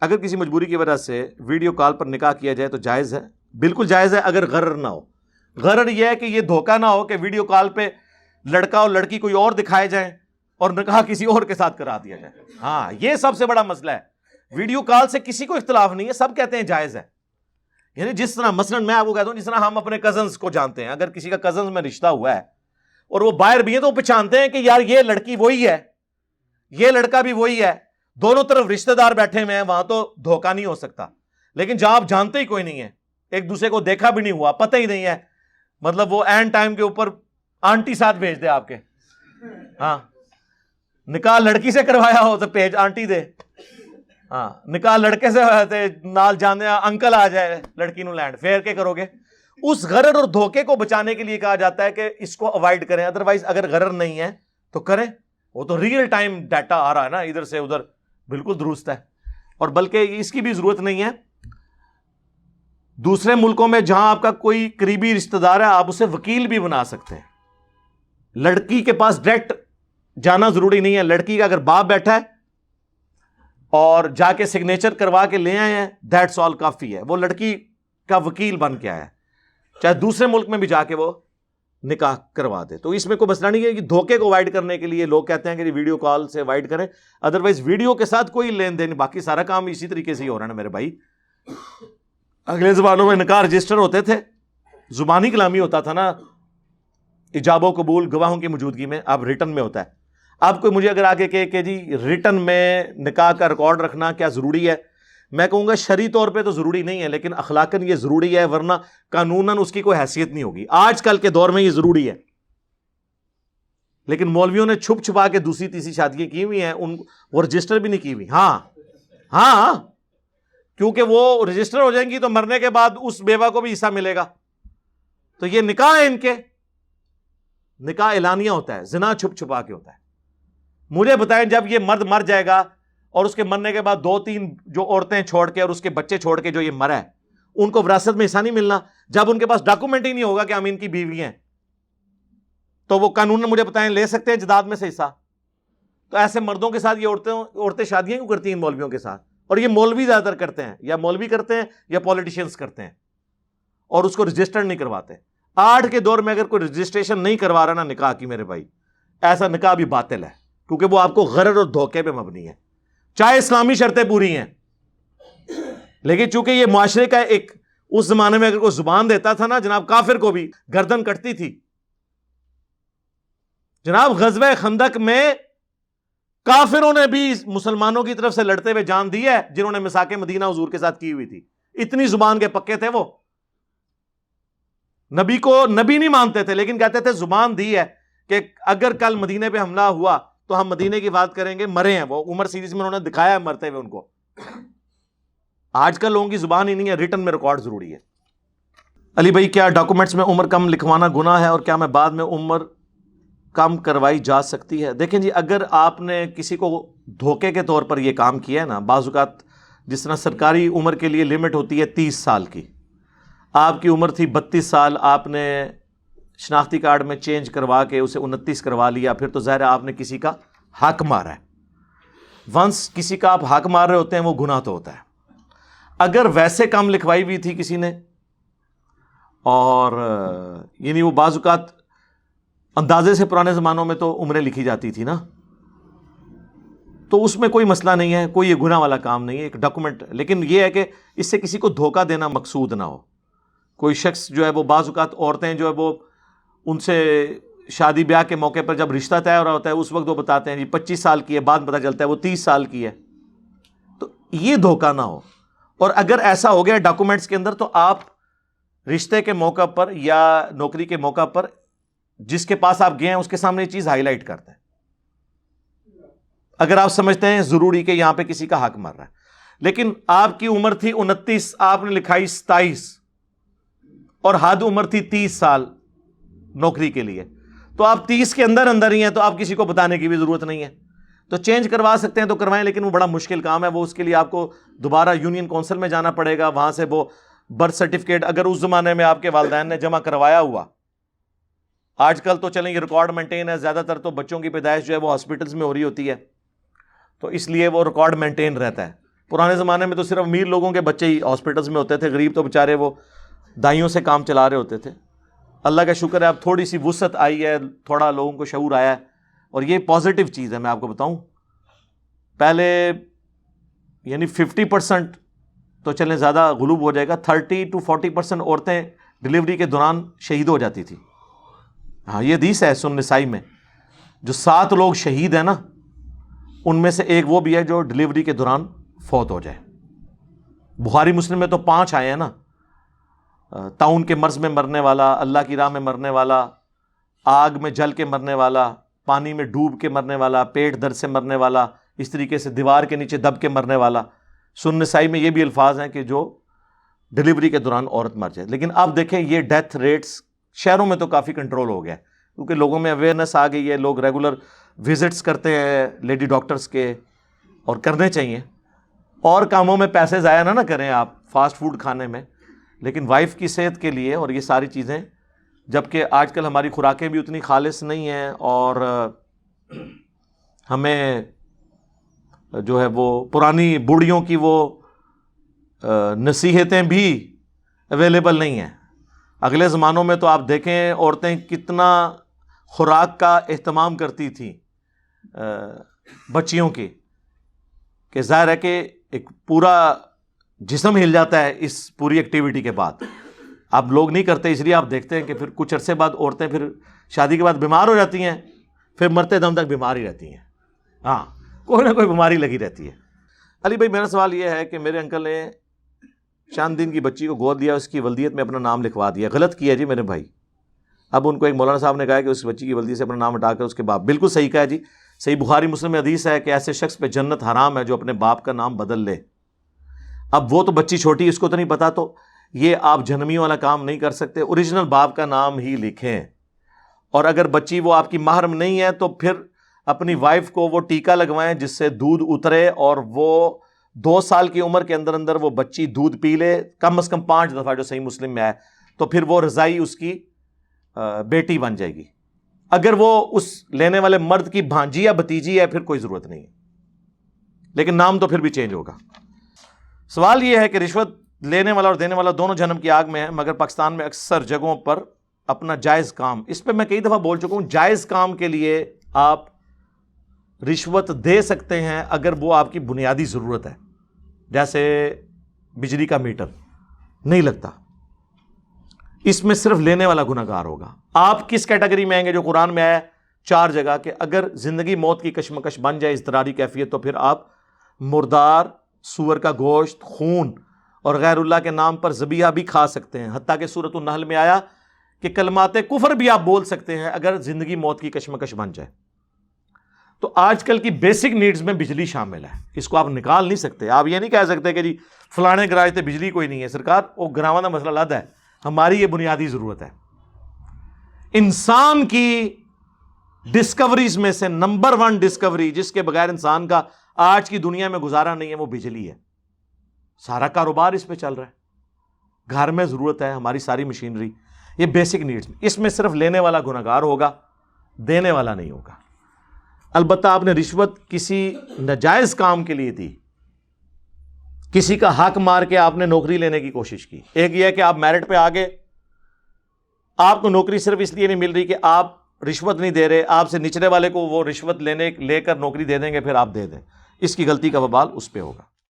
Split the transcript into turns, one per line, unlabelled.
اگر کسی مجبوری کی وجہ سے ویڈیو کال پر نکاح کیا جائے تو جائز ہے؟ بالکل جائز ہے، اگر غرر نہ ہو۔ غرر یہ ہے کہ یہ دھوکہ نہ ہو کہ ویڈیو کال پہ لڑکا اور لڑکی کوئی اور دکھائے جائیں اور نکاح کسی اور کے ساتھ کرا دیا جائے۔ ہاں، یہ سب سے بڑا مسئلہ ہے۔ ویڈیو کال سے کسی کو اختلاف نہیں ہے، سب کہتے ہیں جائز ہے۔ یعنی جس طرح مثلا میں آپ کو کہتا ہوں، جس طرح ہم اپنے کزنز کو جانتے ہیں، اگر کسی کا کزنز میں رشتہ ہوا ہے اور وہ باہر بھی ہیں تو وہ پہچانتے ہیں کہ یار یہ لڑکی وہی ہے، یہ لڑکا بھی وہی ہے، دونوں طرف رشتہ دار بیٹھے ہوئے ہیں، وہاں تو دھوکہ نہیں ہو سکتا۔ لیکن جہاں آپ جانتے ہی کوئی نہیں ہے، ایک دوسرے کو دیکھا بھی نہیں ہوا، پتہ ہی نہیں ہے، مطلب وہ اینڈ ٹائم کے اوپر آنٹی ساتھ بھیج دے آپ کے، ہاں نکاح لڑکی سے کروایا ہو تو پیج آنٹی دے، ہاں نکاح لڑکے سے ہوا تے نال جانے انکل آ جائے لڑکی نو لینڈ، پھر کے کرو گے؟ اس غرر اور دھوکے کو بچانے کے لیے کہا جاتا ہے کہ اس کو اوائڈ کریں۔ ادروائز اگر غرر نہیں ہے تو کریں، وہ تو ریئل ٹائم ڈیٹا آ رہا ہے نا ادھر سے ادھر، بالکل درست ہے۔ اور بلکہ اس کی بھی ضرورت نہیں ہے۔ دوسرے ملکوں میں جہاں آپ کا کوئی قریبی رشتہ دار ہے، آپ اسے وکیل بھی بنا سکتے ہیں۔ لڑکی کے پاس ڈائریکٹ جانا ضروری نہیں ہے، لڑکی کا اگر باپ بیٹھا ہے اور جا کے سگنیچر کروا کے لے آئے ہیں، دیٹس آل کافی ہے، وہ لڑکی کا وکیل بن کے آیا ہے، چاہے دوسرے ملک میں بھی جا کے وہ نکاح کروا دے۔ تو اس میں کوئی مسئلہ نہیں ہے کہ دھوکے کو اوائڈ کرنے کے لیے لوگ کہتے ہیں کہ ویڈیو کال سے اوائڈ کریں، ادروائز ویڈیو کے ساتھ کوئی لین دین، باقی سارا کام اسی طریقے سے ہی ہو رہا ہے نا میرے بھائی۔ اگلے زمانوں میں نکاح رجسٹر ہوتے تھے، زبانی کلامی ہوتا تھا نا، ایجاب و قبول گواہوں کی موجودگی میں، اب ریٹن میں ہوتا ہے۔ اب کوئی مجھے اگر آگے کہے کہ جی ریٹن میں نکاح کا ریکارڈ رکھنا کیا ضروری ہے، میں کہوں گا شرعی طور پہ تو ضروری نہیں ہے، لیکن اخلاقاً یہ ضروری ہے، ورنہ قانوناً اس کی کوئی حیثیت نہیں ہوگی۔ آج کل کے دور میں یہ ضروری ہے، لیکن مولویوں نے چھپ چھپا کے دوسری تیسری شادیاں کی ہوئی ہیں، وہ رجسٹر بھی نہیں کی ہوئی۔ ہاں کیونکہ وہ رجسٹر ہو جائیں گی تو مرنے کے بعد اس بیوہ کو بھی حصہ ملے گا۔ تو یہ نکاح ہے، ان کے نکاح اعلانیہ ہوتا ہے، زنا چھپ چھپا کے ہوتا ہے۔ مجھے بتائیں جب یہ مرد مر جائے گا اور اس کے مرنے کے بعد 2-3 جو عورتیں چھوڑ کے اور اس کے بچے چھوڑ کے جو یہ مرا ہے، ان کو وراثت میں حصہ نہیں ملنا؟ جب ان کے پاس ڈاکومنٹ ہی نہیں ہوگا کہ ہم ان کی بیوی ہیں، تو وہ قانون مجھے بتائیں لے سکتے ہیں جداد میں سے حصہ؟ تو ایسے مردوں کے ساتھ یہ عورتیں شادیاں کیوں کرتی ہیں ان مولویوں کے ساتھ؟ اور یہ مولوی زیادہ تر کرتے ہیں، یا مولوی کرتے ہیں یا پولیٹیشینز کرتے ہیں، اور اس کو رجسٹر نہیں کرواتے۔ آج کے دور میں اگر کوئی رجسٹریشن نہیں کروا رہا نا نکاح کی میرے بھائی، ایسا نکاح بھی باطل ہے، کیونکہ وہ آپ کو غرر اور دھوکے پہ مبنی ہے، چاہے اسلامی شرطیں پوری ہیں۔ لیکن چونکہ یہ معاشرے کا ایک، اس زمانے میں اگر کوئی زبان دیتا تھا نا جناب، کافر کو بھی گردن کٹتی تھی۔ جناب غزوہ خندق میں کافروں نے بھی مسلمانوں کی طرف سے لڑتے ہوئے جان دی ہے، جنہوں نے مساک مدینہ حضور کے ساتھ کی ہوئی تھی، اتنی زبان کے پکے تھے وہ۔ نبی کو نبی نہیں مانتے تھے، لیکن کہتے تھے زبان دی ہے کہ اگر کل مدینے پہ حملہ ہوا تو ہم مدینے کی بات کریں گے، مرے ہیں وہ۔ عمر سیریز میں انہوں نے دکھایا ہے مرتے ہوئے ان کو۔ آج کل لوگوں کی زبان ہی نہیں ہے، ریٹن میں ریکارڈ ضروری ہے۔ علی بھائی کیا ڈاکومنٹس میں عمر کم لکھوانا گناہ ہے، اور کیا میں بعد میں عمر کم کروائی جا سکتی ہے؟ دیکھیں جی، اگر آپ نے کسی کو دھوکے کے طور پر یہ کام کیا ہے نا، بعض اوقات جس طرح سرکاری عمر کے لیے لمٹ ہوتی ہے 30 سال کی، آپ کی عمر تھی 32 سال، آپ نے شناختی کارڈ میں چینج کروا کے اسے 29 کروا لیا، پھر تو ظاہر ہے آپ نے کسی کا حق مارا ہے۔ ونس کسی کا آپ حق مار رہے ہوتے ہیں وہ گناہ تو ہوتا ہے۔ اگر ویسے کم لکھوائی ہوئی تھی کسی نے، اور یعنی وہ بعض اوقات اندازے سے پرانے زمانوں میں تو عمریں لکھی جاتی تھی نا، تو اس میں کوئی مسئلہ نہیں ہے، کوئی یہ گناہ والا کام نہیں ہے، ایک ڈاکومنٹ۔ لیکن یہ ہے کہ اس سے کسی کو دھوکہ دینا مقصود نہ ہو۔ کوئی شخص جو ہے وہ، بعض اوقات عورتیں جو ہے وہ، ان سے شادی بیاہ کے موقع پر جب رشتہ طے ہو رہا ہوتا ہے اس وقت وہ بتاتے ہیں جی 25 سال کی ہے، بعد پتہ چلتا ہے وہ 30 سال کی ہے، تو یہ دھوکہ نہ ہو۔ اور اگر ایسا ہو گیا ڈاکومنٹس کے اندر، تو آپ رشتے کے موقع پر یا نوکری کے موقع پر جس کے پاس آپ گئے ہیں اس کے سامنے یہ چیز ہائی لائٹ کرتے ہیں، اگر آپ سمجھتے ہیں ضروری کہ یہاں پہ کسی کا حق مر رہا ہے۔ لیکن آپ کی عمر تھی 29، آپ نے لکھائی 27، اور حد عمر تھی 30 سال نوکری کے لیے، تو آپ 30 کے اندر اندر ہی ہیں، تو آپ کسی کو بتانے کی بھی ضرورت نہیں ہے۔ تو چینج کروا سکتے ہیں تو کروائیں، لیکن وہ بڑا مشکل کام ہے، وہ اس کے لیے آپ کو دوبارہ یونین کونسل میں جانا پڑے گا، وہاں سے وہ برتھ سرٹیفکیٹ اگر اس زمانے میں آپ کے والدین نے جمع کروایا ہوا، آج کل تو چلیں یہ ریکارڈ مینٹین ہے، زیادہ تر تو بچوں کی پیدائش جو ہے وہ ہاسپٹلز میں ہو رہی ہوتی ہے، تو اس لیے وہ ریکارڈ مینٹین رہتا ہے، پرانے زمانے میں تو صرف امیر لوگوں کے بچے ہی ہاسپٹلس میں ہوتے تھے، غریب تو بیچارے وہ دائیوں سے کام چلا رہے ہوتے تھے. اللہ کا شکر ہے اب تھوڑی سی وسعت آئی ہے، تھوڑا لوگوں کو شعور آیا ہے، اور یہ پازیٹیو چیز ہے. میں آپ کو بتاؤں، پہلے یعنی 50% تو چلیں زیادہ غلوب ہو جائے گا، 30 to 40% عورتیں ڈلیوری کے دوران شہید ہو جاتی تھی. ہاں یہ حدیث ہے سنن نسائی میں، جو 7 لوگ شہید ہیں نا، ان میں سے ایک وہ بھی ہے جو ڈلیوری کے دوران فوت ہو جائے. بخاری مسلم میں تو 5 آئے ہیں نا، طاعون کے مرض میں مرنے والا، اللہ کی راہ میں مرنے والا، آگ میں جل کے مرنے والا، پانی میں ڈوب کے مرنے والا، پیٹ درد سے مرنے والا، اس طریقے سے دیوار کے نیچے دب کے مرنے والا. سنن نسائی میں یہ بھی الفاظ ہیں کہ جو ڈلیوری کے دوران عورت مر جائے. لیکن اب دیکھیں یہ ڈیتھ ریٹس شہروں میں تو کافی کنٹرول ہو گیا ہے، کیونکہ لوگوں میں اویئرنیس آ گئی ہے، لوگ ریگولر وزٹس کرتے ہیں لیڈی ڈاکٹرز کے، اور کرنے چاہیے. اور کاموں میں پیسے ضائع نہ کریں آپ فاسٹ فوڈ کھانے میں، لیکن وائف کی صحت کے لیے اور یہ ساری چیزیں، جبکہ آج کل ہماری خوراکیں بھی اتنی خالص نہیں ہیں، اور ہمیں جو ہے وہ پرانی بوڑھیوں کی وہ نصیحتیں بھی اویلیبل نہیں ہیں. اگلے زمانوں میں تو آپ دیکھیں عورتیں کتنا خوراک کا اہتمام کرتی تھیں بچیوں کی، کہ ظاہر ہے کہ ایک پورا جسم ہل جاتا ہے اس پوری ایکٹیویٹی کے بعد. اب لوگ نہیں کرتے، اس لیے آپ دیکھتے ہیں کہ پھر کچھ عرصے بعد عورتیں پھر شادی کے بعد بیمار ہو جاتی ہیں، پھر مرتے دم تک بیمار ہی رہتی ہیں. ہاں کوئی نہ کوئی بیماری لگی رہتی ہے. علی بھائی میرا سوال یہ ہے کہ میرے انکل نے چند دن کی بچی کو گود لیا، اس کی ولدیت میں اپنا نام لکھوا دیا. غلط کیا جی میرے بھائی. اب ان کو ایک مولانا صاحب نے کہا کہ اس بچی کی ولدیت سے اپنا نام ہٹا کر اس کے باپ. بالکل صحیح کہا جی، صحیح بخاری مسلم میں حدیث ہے کہ ایسے شخص پہ جنت حرام ہے جو اپنے باپ کا نام بدل لے. اب وہ تو بچی چھوٹی، اس کو تو نہیں پتا، تو یہ آپ جہنمیوں والا کام نہیں کر سکتے. اوریجنل باپ کا نام ہی لکھیں. اور اگر بچی وہ آپ کی محرم نہیں ہے تو پھر اپنی وائف کو وہ ٹیکا لگوائیں جس سے دودھ اترے، اور وہ 2 سال کی عمر کے اندر اندر وہ بچی دودھ پی لے، کم از کم 5 دفعہ، جو صحیح مسلم میں ہے، تو پھر وہ رضائی اس کی بیٹی بن جائے گی. اگر وہ اس لینے والے مرد کی بھانجی یا بھتیجی ہے پھر کوئی ضرورت نہیں ہے، لیکن نام تو پھر بھی چینج ہوگا. سوال یہ ہے کہ رشوت لینے والا اور دینے والا دونوں جہنم کی آگ میں ہیں، مگر پاکستان میں اکثر جگہوں پر اپنا جائز کام، اس پہ میں کئی دفعہ بول چکا ہوں، جائز کام کے لیے آپ رشوت دے سکتے ہیں اگر وہ آپ کی بنیادی ضرورت ہے. جیسے بجلی کا میٹر نہیں لگتا، اس میں صرف لینے والا گناہگار ہوگا. آپ کس کیٹیگری میں آئیں گے؟ جو قرآن میں ہے 4 جگہ کہ اگر زندگی موت کی کشمکش بن جائے اضطراری کیفیت، تو پھر آپ مردار، سور کا گوشت، خون اور غیر اللہ کے نام پر ذبیحہ بھی کھا سکتے ہیں. حتیٰ کہ سورۃ النحل میں آیا کہ کلمات کفر بھی آپ بول سکتے ہیں اگر زندگی موت کی کشمکش بن جائے. تو آج کل کی بیسک نیڈز میں بجلی شامل ہے، اس کو آپ نکال نہیں سکتے. آپ یہ نہیں کہہ سکتے کہ جی فلانے گراج تے بجلی کوئی نہیں ہے. سرکار وہ گراواں دا مسئلہ الگ ہے، ہماری یہ بنیادی ضرورت ہے. انسان کی ڈسکوریز میں سے نمبر 1 ڈسکوری جس کے بغیر انسان کا آج کی دنیا میں گزارا نہیں ہے، وہ بجلی ہے. سارا کاروبار اس پہ چل رہا ہے، گھر میں ضرورت ہے ہماری ساری مشینری. یہ بیسک نیڈز، اس میں صرف لینے والا گناہگار ہوگا، دینے والا نہیں ہوگا. البتہ آپ نے رشوت کسی ناجائز کام کے لیے دی، کسی کا حق مار کے آپ نے نوکری لینے کی کوشش کی. ایک یہ ہے کہ آپ میرٹ پہ آگے، آپ کو نوکری صرف اس لیے نہیں مل رہی کہ آپ رشوت نہیں دے رہے، آپ سے نچلے والے کو وہ رشوت لے کر نوکری دے دیں گے، پھر آپ دے دیں. اس کی غلطی کا وبال اس پہ ہوگا.